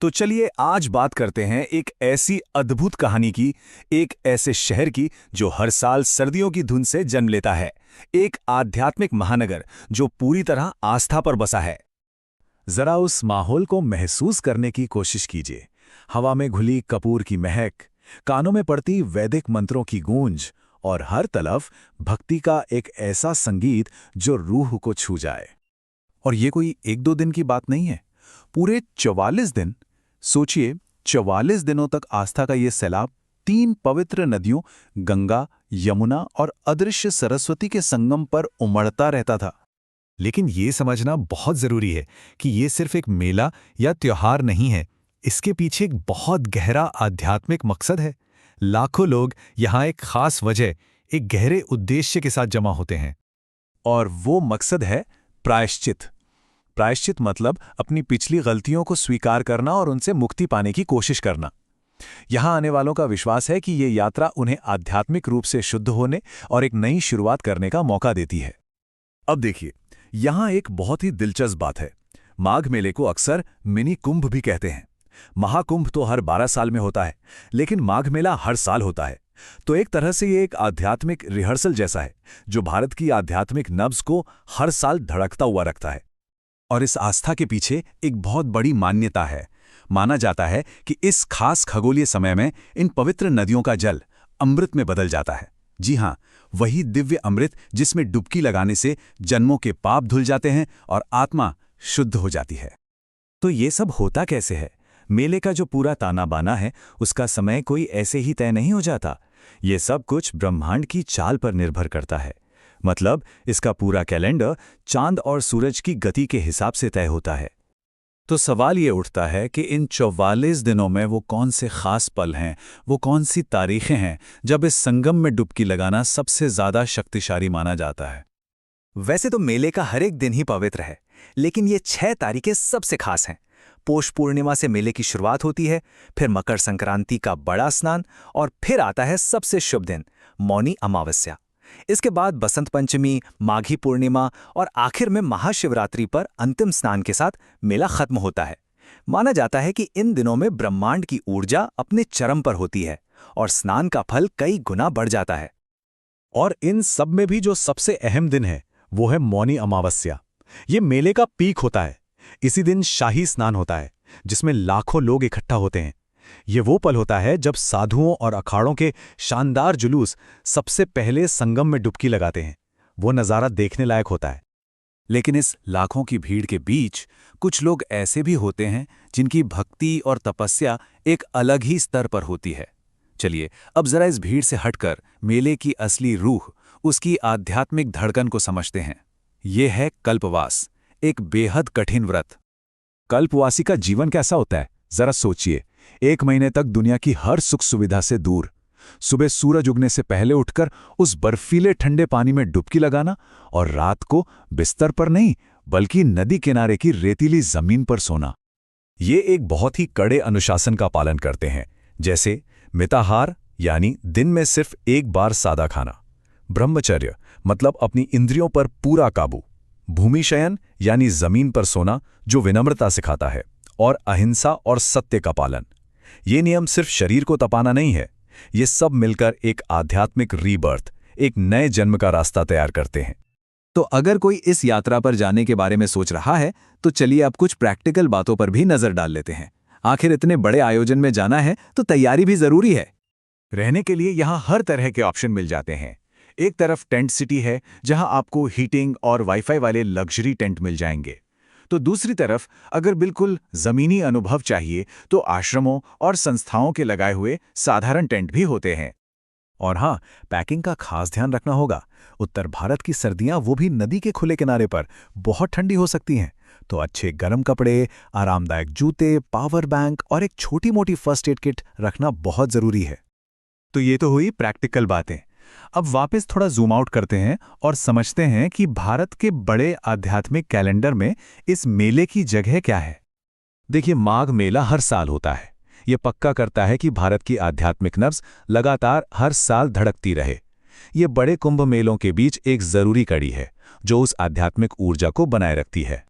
तो चलिए आज बात करते हैं एक ऐसी अद्भुत कहानी की, एक ऐसे शहर की जो हर साल सर्दियों की धुन से जन्म लेता है। एक आध्यात्मिक महानगर जो पूरी तरह आस्था पर बसा है। जरा उस माहौल को महसूस करने की कोशिश कीजिए। हवा में घुली कपूर की महक, कानों में पड़ती वैदिक मंत्रों की गूंज और हर तरफ भक्ति का एक ऐसा संगीत जो रूह को छू जाए। और ये कोई एक दो दिन की बात नहीं है, पूरे 44 दिन। सोचिए, 44 दिनों तक आस्था का ये सैलाब 3 पवित्र नदियों गंगा, यमुना और अदृश्य सरस्वती के संगम पर उमड़ता रहता था। लेकिन ये समझना बहुत जरूरी है कि ये सिर्फ एक मेला या त्योहार नहीं है। इसके पीछे एक बहुत गहरा आध्यात्मिक मकसद है। लाखों लोग यहाँ एक खास वजह, एक गहरे उद्देश्य के साथ जमा होते हैं। और वो मकसद है प्रायश्चित। प्रायश्चित मतलब अपनी पिछली गलतियों को स्वीकार करना और उनसे मुक्ति पाने की कोशिश करना। यहां आने वालों का विश्वास है कि ये यात्रा उन्हें आध्यात्मिक रूप से शुद्ध होने और एक नई शुरुआत करने का मौका देती है। अब देखिए, यहां एक बहुत ही दिलचस्प बात है। माघ मेले को अक्सर मिनी कुंभ भी कहते हैं। महाकुंभ तो हर 12 साल में होता है, लेकिन माघ मेला हर साल होता है। तो एक तरह से ये एक आध्यात्मिक रिहर्सल जैसा है, जो भारत की आध्यात्मिक नब्ज को हर साल धड़कता हुआ रखता है। और इस आस्था के पीछे एक बहुत बड़ी मान्यता है। माना जाता है कि इस खास खगोलीय समय में इन पवित्र नदियों का जल अमृत में बदल जाता है। जी हां, वही दिव्य अमृत जिसमें डुबकी लगाने से जन्मों के पाप धुल जाते हैं और आत्मा शुद्ध हो जाती है। तो ये सब होता कैसे है? मेले का जो पूरा ताना बाना है, उसका समय कोई ऐसे ही तय नहीं हो जाता। ये सब कुछ ब्रह्मांड की चाल पर निर्भर करता है। मतलब इसका पूरा कैलेंडर चांद और सूरज की गति के हिसाब से तय होता है। तो सवाल ये उठता है कि इन 44 दिनों में वो कौन से खास पल हैं, वो कौन सी तारीखें हैं जब इस संगम में डुबकी लगाना सबसे ज्यादा शक्तिशाली माना जाता है। वैसे तो मेले का हर एक दिन ही पवित्र है, लेकिन ये 6 तारीखें सबसे खास हैं। पौष पूर्णिमा से मेले की शुरुआत होती है, फिर मकर संक्रांति का बड़ा स्नान और फिर आता है सबसे शुभ दिन, मौनी अमावस्या। इसके बाद बसंत पंचमी, माघी पूर्णिमा और आखिर में महाशिवरात्रि पर अंतिम स्नान के साथ मेला खत्म होता है। माना जाता है कि इन दिनों में ब्रह्मांड की ऊर्जा अपने चरम पर होती है और स्नान का फल कई गुना बढ़ जाता है। और इन सब में भी जो सबसे अहम दिन है, वो है मौनी अमावस्या। ये मेले का पीक होता है। इसी दिन शाही स्नान होता है, जिसमें लाखों लोग इकट्ठा होते हैं। ये वो पल होता है जब साधुओं और अखाड़ों के शानदार जुलूस सबसे पहले संगम में डुबकी लगाते हैं। वो नज़ारा देखने लायक होता है। लेकिन इस लाखों की भीड़ के बीच कुछ लोग ऐसे भी होते हैं जिनकी भक्ति और तपस्या एक अलग ही स्तर पर होती है। चलिए अब जरा इस भीड़ से हटकर मेले की असली रूह, उसकी आध्यात्मिक धड़कन को समझते हैं। ये है कल्पवास, एक बेहद कठिन व्रत। कल्पवासी का जीवन कैसा होता है, जरा सोचिए। 1 महीने तक दुनिया की हर सुख सुविधा से दूर, सुबह सूरज उगने से पहले उठकर उस बर्फीले ठंडे पानी में डुबकी लगाना और रात को बिस्तर पर नहीं बल्कि नदी किनारे की रेतीली जमीन पर सोना। ये एक बहुत ही कड़े अनुशासन का पालन करते हैं, जैसे मिताहार यानी दिन में सिर्फ एक बार सादा खाना, ब्रह्मचर्य मतलब अपनी इंद्रियों पर पूरा काबू, भूमिशयन यानी जमीन पर सोना जो विनम्रता सिखाता है, और अहिंसा और सत्य का पालन। ये नियम सिर्फ शरीर को तपाना नहीं है, ये सब मिलकर एक आध्यात्मिक रीबर्थ, एक नए जन्म का रास्ता तैयार करते हैं। तो अगर कोई इस यात्रा पर जाने के बारे में सोच रहा है, तो चलिए अब कुछ प्रैक्टिकल बातों पर भी नजर डाल लेते हैं। आखिर इतने बड़े आयोजन में जाना है तो तैयारी भी जरूरी है। रहने के लिए यहाँ हर तरह के ऑप्शन मिल जाते हैं। एक तरफ टेंट सिटी है, जहाँ आपको हीटिंग और वाईफाई वाले लग्जरी टेंट मिल जाएंगे। तो दूसरी तरफ अगर बिल्कुल जमीनी अनुभव चाहिए तो आश्रमों और संस्थाओं के लगाए हुए साधारण टेंट भी होते हैं। और हाँ, पैकिंग का खास ध्यान रखना होगा। उत्तर भारत की सर्दियां, वो भी नदी के खुले किनारे पर, बहुत ठंडी हो सकती हैं। तो अच्छे गर्म कपड़े, आरामदायक जूते, पावर बैंक और एक छोटी मोटी फर्स्ट एड किट रखना बहुत जरूरी है। तो ये तो हुई प्रैक्टिकल बातें। अब वापस थोड़ा जूम आउट करते हैं और समझते हैं कि भारत के बड़े आध्यात्मिक कैलेंडर में इस मेले की जगह क्या है। देखिए, माघ मेला हर साल होता है। ये पक्का करता है कि भारत की आध्यात्मिक नब्ज लगातार हर साल धड़कती रहे। ये बड़े कुंभ मेलों के बीच एक जरूरी कड़ी है, जो उस आध्यात्मिक ऊर्जा को बनाए रखती है।